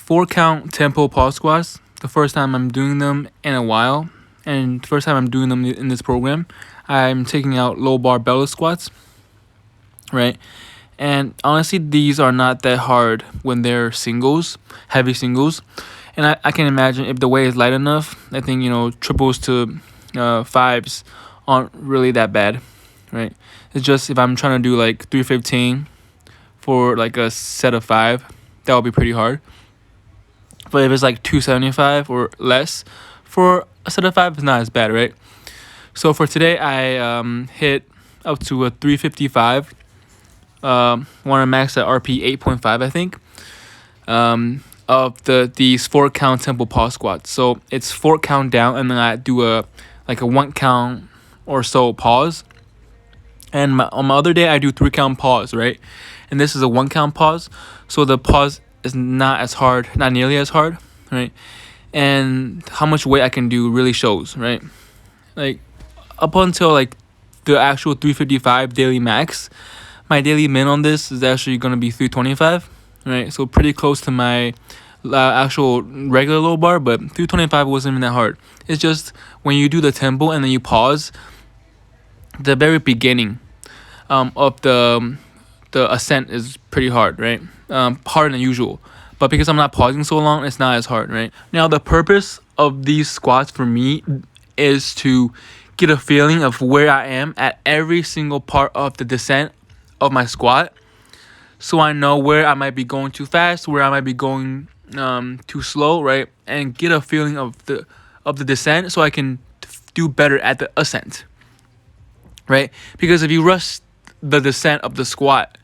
4 count tempo pause squats. The first time I'm doing them in a while, and the first time I'm doing them in this program. I'm taking out low bar belly squats, right? And honestly, these are not that hard when they're singles, heavy singles. And I can imagine if the weight is light enough, I think, triples to fives aren't really that bad, right? It's just if I'm trying to do like 315 for like a set of 5, that would be pretty hard. But if it's like 275 or less for a set of 5, it's not as bad, right? So for today, I hit up to a 355. Want to max at RP 8.5, I think. Of these 4 count tempo pause squats. So it's 4 count down, and then I do a 1 count or so pause. And on my other day, I do 3 count pause, right? And this is a 1 count pause, so the pause is not as hard, not nearly as hard, right? And how much weight I can do really shows, right? Like up until like the actual 355 daily max, my daily min on this is actually gonna be 325, right? So pretty close to my actual regular low bar, but 325 wasn't even that hard. It's just when you do the tempo and then you pause, the very beginning of the ascent is pretty hard, right? Harder than usual. But because I'm not pausing so long, it's not as hard, right? Now, the purpose of these squats for me is to get a feeling of where I am at every single part of the descent of my squat, so I know where I might be going too fast, where I might be going too slow, right? And get a feeling of the descent, so I can do better at the ascent, right? Because if you rush the descent of the squat,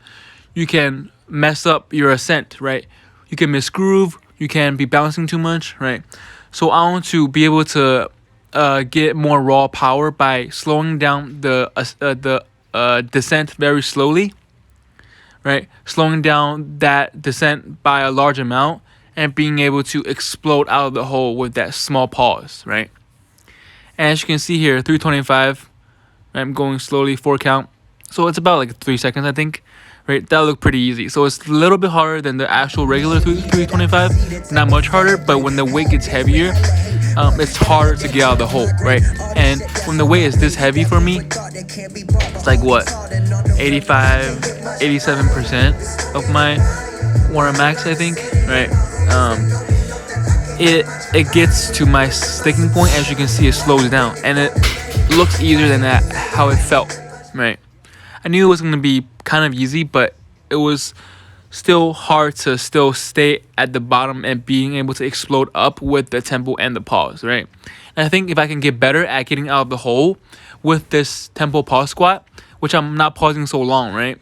you can mess up your ascent, right? You can misgroove, you can be bouncing too much, right? So I want to be able to get more raw power by slowing down the descent very slowly, right? Slowing down that descent by a large amount and being able to explode out of the hole with that small pause, right? And as you can see here, 325, I'm going slowly, 4 count. So it's about like 3 seconds, I think, right? That looked pretty easy. So it's a little bit harder than the actual regular 325, not much harder, but when the weight gets heavier, it's harder to get out of the hole, right? And when the weight is this heavy for me, it's like what, 85, 87% of my warm max, I think, right? It gets to my sticking point. As you can see, it slows down, and it looks easier than that, how it felt, right? I knew it was going to be kind of easy, but it was still hard to still stay at the bottom and being able to explode up with the tempo and the pause, right? And I think if I can get better at getting out of the hole with this tempo pause squat, which I'm not pausing so long, right?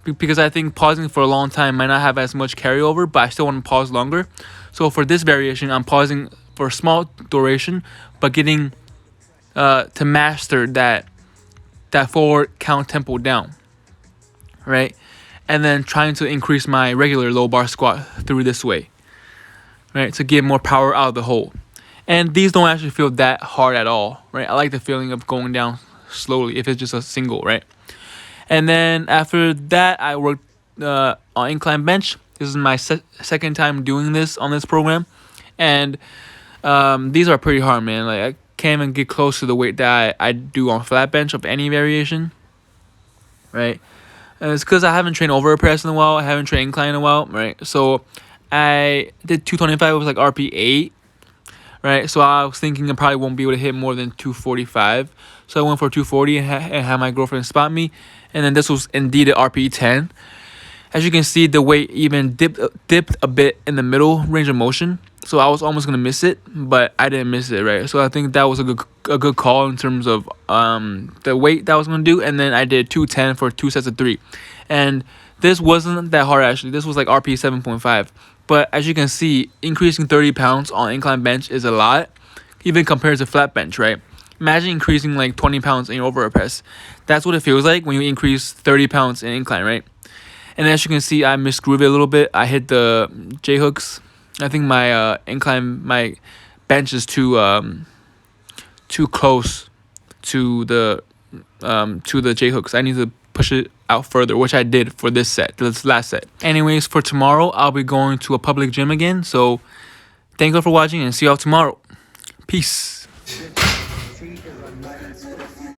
Because I think pausing for a long time might not have as much carryover, but I still want to pause longer. So for this variation, I'm pausing for a small duration, but getting to master that 4 count tempo down, right? And then trying to increase my regular low bar squat through this way, right? To get more power out of the hole. And these don't actually feel that hard at all, right? I like the feeling of going down slowly if it's just a single, right? And then after that, I worked on Incline Bench. This is my second time doing this on this program. And these are pretty hard, man. Like, I can't even get close to the weight that I do on flat bench of any variation, right? And it's because I haven't trained over press in a while. I haven't trained incline in a while, right? So I did 225 with like RP 8, right? So I was thinking I probably won't be able to hit more than 245. So I went for 240 and had my girlfriend spot me. And then this was indeed an RP 10. As you can see, the weight even dipped a bit in the middle range of motion. So I was almost going to miss it, but I didn't miss it, right? So I think that was a good call in terms of the weight that I was going to do. And then I did 210 for 2 sets of 3. And this wasn't that hard, actually. This was like RP 7.5. But as you can see, increasing 30 pounds on incline bench is a lot, even compared to flat bench, right? Imagine increasing like 20 pounds in your overhead press. That's what it feels like when you increase 30 pounds in incline, right? And as you can see, I misgrooved it a little bit. I hit the J hooks. I think my my bench is too close to the J hooks. I need to push it out further, which I did for this last set. Anyways, for tomorrow, I'll be going to a public gym again. So thank you for watching and see y'all tomorrow. Peace.